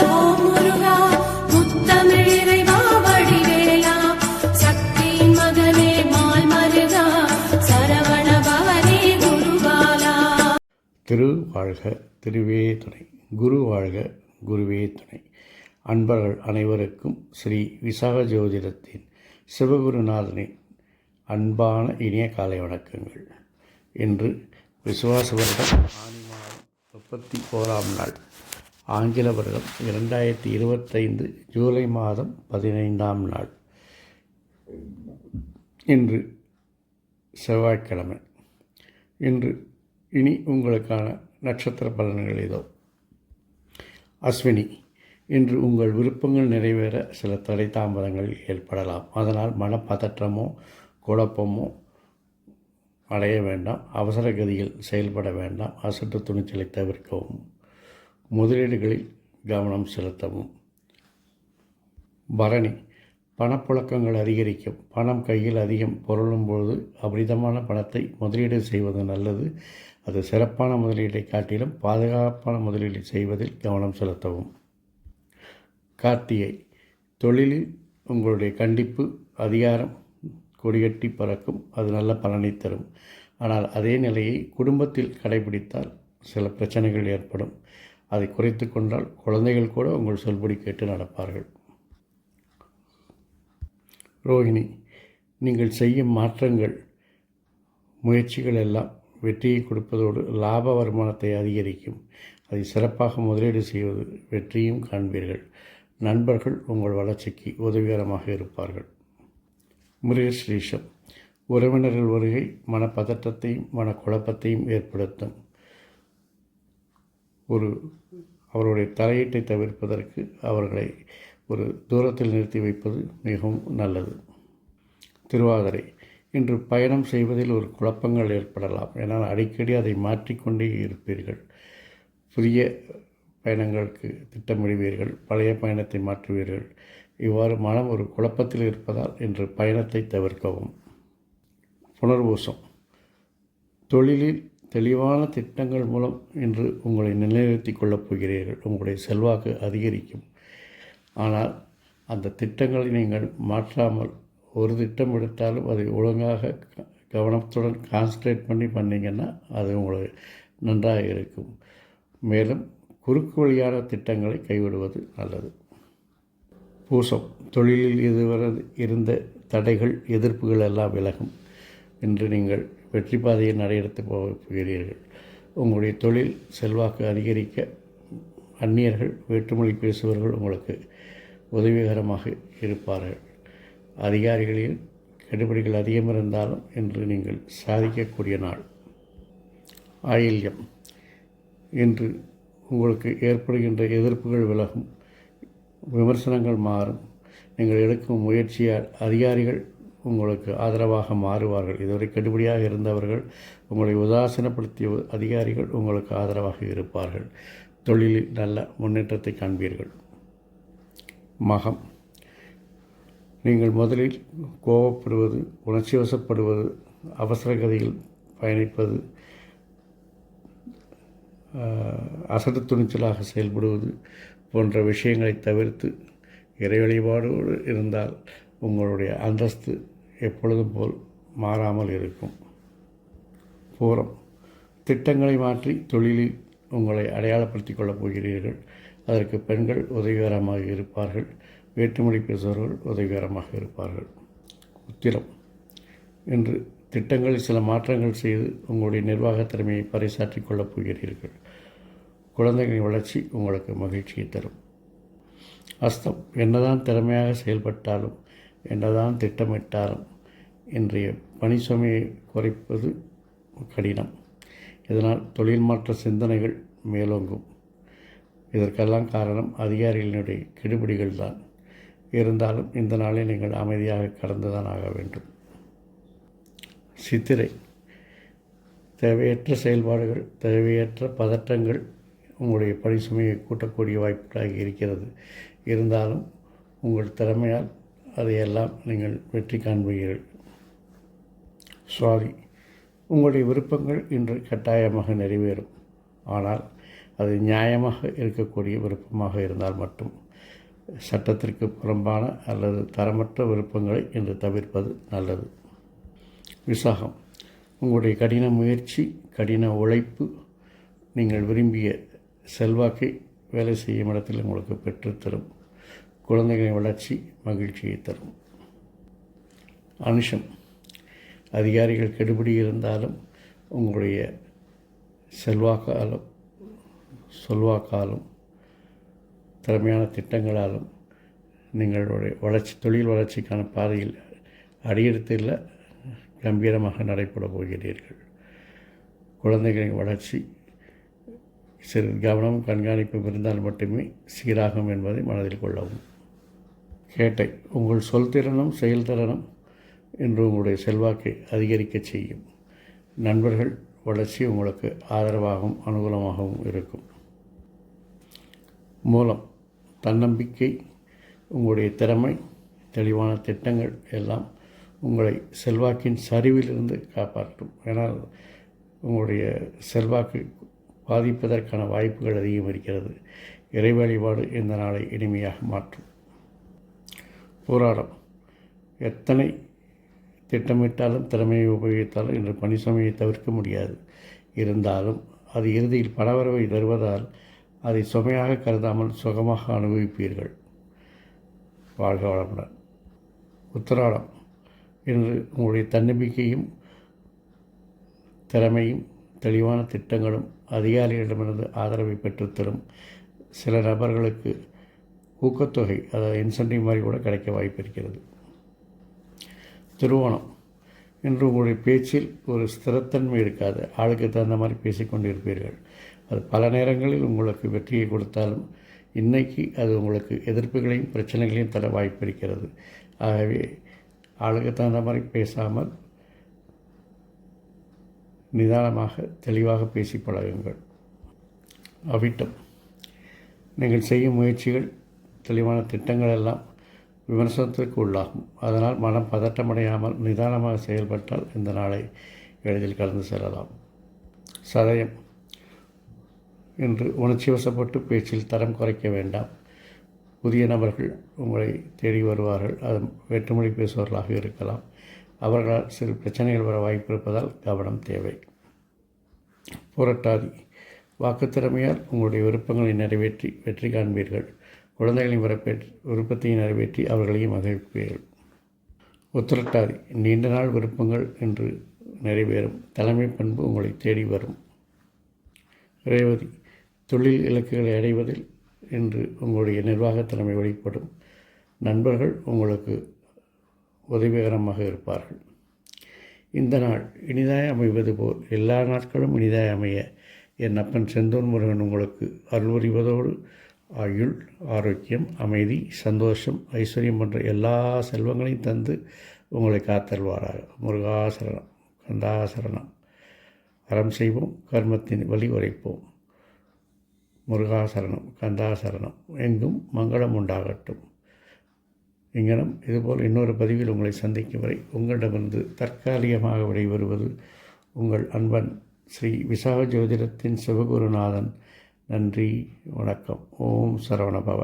ஓம் முருகா முத்தமிழ் இறைவா வடிவேலா சக்தியின் மகனே மால் மருகா சரவண பவனே குருபாலா. திருவாழ்க திருவே துணை, குரு வாழ்க குருவே துணை. அன்பர்கள் அனைவருக்கும் ஸ்ரீ விசாக ஜோதிடத்தின் சிவகுருநாதனின் அன்பான இனிய காலை வணக்கங்கள். இன்று விசுவாச வருடம் ஆனி மாதம் 31ஆம் நாள், ஆங்கில வருடம் 2025 ஜூலை மாதம் 15ஆம் நாள். இன்று செவ்வாய்க்கிழமை. இனி உங்களுக்கான நட்சத்திர பலன்கள் இதோ. அஸ்வினி, இன்று உங்கள் விருப்பங்கள் நிறைவேற சில தடை தாமதங்கள் ஏற்படலாம். அதனால் மனப்பதற்றமோ குழப்பமோ அடைய வேண்டாம். அவசர கதியில் செயல்பட வேண்டாம். அசட்டு துணிச்சலை தவிர்க்கவும். முதலீடுகளில் கவனம் செலுத்தவும். பரணி, பணப்புழக்கங்கள் அதிகரிக்கும். பணம் கையில் அதிகம் புரளும் பொழுது அபரிதமான பணத்தை முதலீடு செய்வது நல்லது. அது சிறப்பான முதலீட்டை காட்டிலும் பாதுகாப்பான முதலீடு செய்வதில் கவனம் செலுத்தவும். கார்த்திகை, தொழிலில் உங்களுடைய கண்டிப்பு அதிகாரம் கொடிகட்டி பறக்கும். அது நல்ல பலனை தரும். ஆனால் அதே நிலையை குடும்பத்தில் கடைபிடித்தால் சில பிரச்சனைகள் ஏற்படும். அதை குறைத்து கொண்டால் குழந்தைகள் கூட உங்கள் சொல்படி கேட்டு நடப்பார்கள். ரோஹிணி, நீங்கள் செய்யும் மாற்றங்கள் முயற்சிகள் எல்லாம் வெற்றியை கொடுப்பதோடு லாப வருமானத்தை அதிகரிக்கும். அதை சிறப்பாக முதலீடு செய்வது வெற்றியும் காண்பீர்கள். நண்பர்கள் உங்கள் வளர்ச்சிக்கு உதவிகரமாக இருப்பார்கள். மிருகஸ்ரீஷம், உறவினர்கள் வருகை மனப்பதற்றத்தையும் மனக்குழப்பத்தையும் ஏற்படுத்தும். அவருடைய தலையீட்டை தவிர்ப்பதற்கு அவர்களை ஒரு தூரத்தில் நிறுத்தி வைப்பது மிகவும் நல்லது. திருவாதிரை, இன்று பயணம் செய்வதில் ஒரு குழப்பங்கள் ஏற்படலாம். ஏன்னால் அடிக்கடி அதை மாற்றிக்கொண்டே இருப்பீர்கள். புதிய பயணங்களுக்கு திட்டமிடுவீர்கள். பழைய பயணத்தை மாற்றுவீர்கள். இவ்வாறு மனம் ஒரு குழப்பத்தில் இருப்பதால் இன்று பயணத்தை தவிர்க்கவும். புனர்பூசம், தொழிலில் தெளிவான திட்டங்கள் மூலம் இன்று உங்களை நிலைநிறுத்திக் கொள்ளப் போகிறீர்கள். உங்களுடைய செல்வாக்கு அதிகரிக்கும். ஆனால் அந்த திட்டங்களை நீங்கள் மாற்றாமல் ஒரு திட்டம் எடுத்தாலும் அதை ஒழுங்காக கவனத்துடன் கான்சன்ட்ரேட் பண்ணிங்கன்னா அது உங்களுக்கு நன்றாக இருக்கும். மேலும் குறுக்கு வழியான திட்டங்களை கைவிடுவது நல்லது. பூசம், தொழிலில் இதுவரை இருந்த தடைகள் எதிர்ப்புகள் எல்லாம் விலகும். இன்று நீங்கள் வெற்றி பாதையை நடையெடுத்து போகிறீர்கள். உங்களுடைய தொழில் செல்வாக்கு அதிகரிக்க அந்நியர்கள் வேற்றுமொழி பேசுபவர்கள் உங்களுக்கு உதவிகரமாக இருப்பார்கள். அதிகாரிகளில் கெடுபிடிகள் அதிகம் இருந்தாலும் இன்று நீங்கள் சாதிக்கக்கூடிய நாள். ஆயில்யம், இன்று உங்களுக்கு ஏற்படுகின்ற எதிர்ப்புகள் விலகும். விமர்சனங்கள் மாறும். நீங்கள் எடுக்கும் முயற்சியால் அதிகாரிகள் உங்களுக்கு ஆதரவாக மாறுவார்கள். இதுவரை கெடுபிடியாக இருந்தவர்கள் உங்களை உதாசீனப்படுத்திய அதிகாரிகள் உங்களுக்கு ஆதரவாக இருப்பார்கள். தொழிலில் நல்ல முன்னேற்றத்தை காண்பீர்கள். மகம், நீங்கள் முதலில் கோபப்படுவது, உணர்ச்சி வசப்படுவது, அவசர கதியில் பயணிப்பது, அசட்டு துணிச்சலாக செயல்படுவது போன்ற விஷயங்களை தவிர்த்து இறை வழிபாடோடு இருந்தால் உங்களுடைய அந்தஸ்து எப்பொழுதும் போல் மாறாமல் இருக்கும். பூரம், திட்டங்களை மாற்றி தொழிலில் உங்களை அடையாளப்படுத்திக் கொள்ளப் போகிறீர்கள். அதற்கு பெண்கள் உதவிகரமாக இருப்பார்கள். வேற்றுமொழி பேசுபவர்கள் உதவிகரமாக இருப்பார்கள். உத்திரம், இன்று திட்டங்களில் சில மாற்றங்கள் செய்து உங்களுடைய நிர்வாக திறமையை பறைசாற்றிக் கொள்ளப் போகிறீர்கள். குழந்தைகளின் வளர்ச்சி உங்களுக்கு மகிழ்ச்சியை தரும். அஸ்தம், என்னதான் திறமையாக செயல்பட்டாலும் என்னதான் திட்டமிட்டாலும் இன்றைய பணி சுமையை குறைப்பது கடினம். இதனால் தொழில் மாற்ற சிந்தனைகள் மேலோங்கும். இதற்கெல்லாம் காரணம் அதிகாரிகளினுடைய கெடுபிடிகள் தான். இருந்தாலும் இந்த நாளில் நீங்கள் அமைதியாக கடந்துதான் ஆக வேண்டும். சித்திரை, தேவையற்ற செயல்பாடுகள், தேவையற்ற பதற்றங்கள் உங்களுடைய பணி சுமையை கூட்டக்கூடிய வாய்ப்புகளாக இருக்கிறது. இருந்தாலும் உங்கள் திறமையால் அதையெல்லாம் நீங்கள் வெற்றி காண்பீர்கள். சுவாதி, உங்களுடைய விருப்பங்கள் இன்று கட்டாயமாக நிறைவேறும். ஆனால் அது நியாயமாக இருக்கக்கூடிய விருப்பமாக இருந்தால் மட்டும். சட்டத்திற்கு புறம்பான அல்லது தரமற்ற விருப்பங்களை இன்று தவிர்ப்பது நல்லது. விசாகம், உங்களுடைய கடின முயற்சி, கடின உழைப்பு நீங்கள் விரும்பிய செல்வாக்கை வேலை செய்யும் இடத்தில் உங்களுக்கு பெற்றுத்தரும். குழந்தைகளின் வளர்ச்சி மகிழ்ச்சியை தரும். அனுஷம், அதிகாரிகள் கெடுபிடி இருந்தாலும் உங்களுடைய சொல்வாக்காலும் திறமையான திட்டங்களாலும் நீங்களுடைய தொழில் வளர்ச்சிக்கான பாதையில் அடியெடுத்தில் கம்பீரமாக நடைபெற போகிறீர்கள். குழந்தைகளின் வளர்ச்சி சிறிது கவனமும் கண்காணிப்பும் இருந்தால் மட்டுமே சீராகும் என்பதை மனதில் கொள்ளவும். கேட்டை, உங்கள் சொல்திறனும் செயல்திறனும் இன்று உங்களுடைய செல்வாக்கை அதிகரிக்க செய்யும். நண்பர்கள் வளர்ச்சி உங்களுக்கு ஆதரவாகவும் அனுகூலமாகவும் இருக்கும். மூலம், தன்னம்பிக்கை, உங்களுடைய திறமை, தெளிவான திட்டங்கள் எல்லாம் உங்களை செல்வாக்கின் சரிவிலிருந்து காப்பாற்றும். ஏன்னால் உங்களுடைய செல்வாக்கு பாதிப்பதற்கான வாய்ப்புகள் அதிகம் இருக்கிறது. இறை வழிபாடு இந்த நாளை இனிமையாக மாற்றும். போராடம், எத்தனை திட்டமிட்டாலும் திறமையை உபயோகித்தாலும் இன்று பணி சுமையை தவிர்க்க முடியாது. இருந்தாலும் அது இறுதியில் பணவரவை தருவதால் அதை சுமையாக கருதாமல் சுகமாக அனுபவிப்பீர்கள். வாழ்க வளமுடன். உத்திராடம், இன்று உங்களுடைய தன்னம்பிக்கையும் திறமையும் தெளிவான திட்டங்களும் அதிகாரிகளிடமிருந்து ஆதரவை பெற்றுத்தரும். சில நபர்களுக்கு ஊக்கத்தொகை, அதாவது இன்சென்டிவ் மாதிரி கூட கிடைக்க வாய்ப்பு இருக்கிறது. திருவோணம், இன்று உங்களுடைய பேச்சில் ஒரு ஸ்திரத்தன்மை இருக்காது. ஆளுக்கு தகுந்த மாதிரி பேசிக்கொண்டு இருப்பீர்கள். அது பல நேரங்களில் உங்களுக்கு வெற்றியை கொடுத்தாலும் இன்றைக்கி அது உங்களுக்கு எதிர்ப்புகளையும் பிரச்சனைகளையும் தர வாய்ப்பு இருக்கிறது. ஆகவே ஆளுக்கு தகுந்த மாதிரி பேசாமல் நிதானமாக தெளிவாக பேசி பழகுங்கள். அவிட்டம், நீங்கள் செய்யும் முயற்சிகள், தெளிவான திட்டங்கள் எல்லாம் விமர்சனத்திற்கு உள்ளாகும். அதனால் மனம் பதட்டமடையாமல் நிதானமாக செயல்பட்டால் இந்த நாளை எளிதில் கடந்து செல்லலாம். சதயம், இன்று உணர்ச்சி வசப்பட்டு பேச்சில் தரம் குறைக்க வேண்டாம். புதிய நபர்கள் உங்களை தேடி வருவார்கள். அது வேற்றுமொழி பேசுபவர்களாக இருக்கலாம். அவர்களால் சிறு பிரச்சனைகள் வர வாய்ப்பு இருப்பதால் கவனம் தேவை. புரட்டாதி, வாக்குத்திறமையால் உங்களுடைய விருப்பங்களை நிறைவேற்றி வெற்றி காண்பீர்கள். குழந்தைகளின் விருப்பத்தையும் நிறைவேற்றி அவர்களையும் மகிழ்ப்பீர்கள். உத்திரட்டாதி, நீண்ட நாள் விருப்பங்கள் என்று நிறைவேறும். தலைமை பண்பு உங்களை தேடி வரும். ரேவதி, தொழில் இலக்குகளை அடைவதில் இன்று உங்களுடைய நிர்வாகத் திறமை வெளிப்படும். நண்பர்கள் உங்களுக்கு உதவிகரமாக இருப்பார்கள். இந்த நாள் இனிதாய் அமைவது போல் எல்லா நாட்களும் இனிதாய் அமைய என் அப்பன் செந்தூர் முருகன் உங்களுக்கு அருள் புரிவதோடு ஆயுள், ஆரோக்கியம், அமைதி, சந்தோஷம், ஐஸ்வர்யம் போன்ற எல்லா செல்வங்களையும் தந்து உங்களை காத்தல்வாராக. முருகாசரணம், கந்தாசரணம். அறம் செய்வோம், கர்மத்தின் வழி உரைப்போம். முருகாசரணம், கந்தாசரணம். எங்கும் மங்களம் உண்டாகட்டும். இங்கனம் இதுபோல் இன்னொரு பதிவில் உங்களை சந்திக்கும் வரை உங்களிடமிருந்து தற்காலிகமாக விடைபெறுவது உங்கள் அன்பன் ஸ்ரீ விசாக ஜோதிடத்தின் சிவகுருநாதன். நன்றி, வணக்கம். ஓம் சரவணபவ.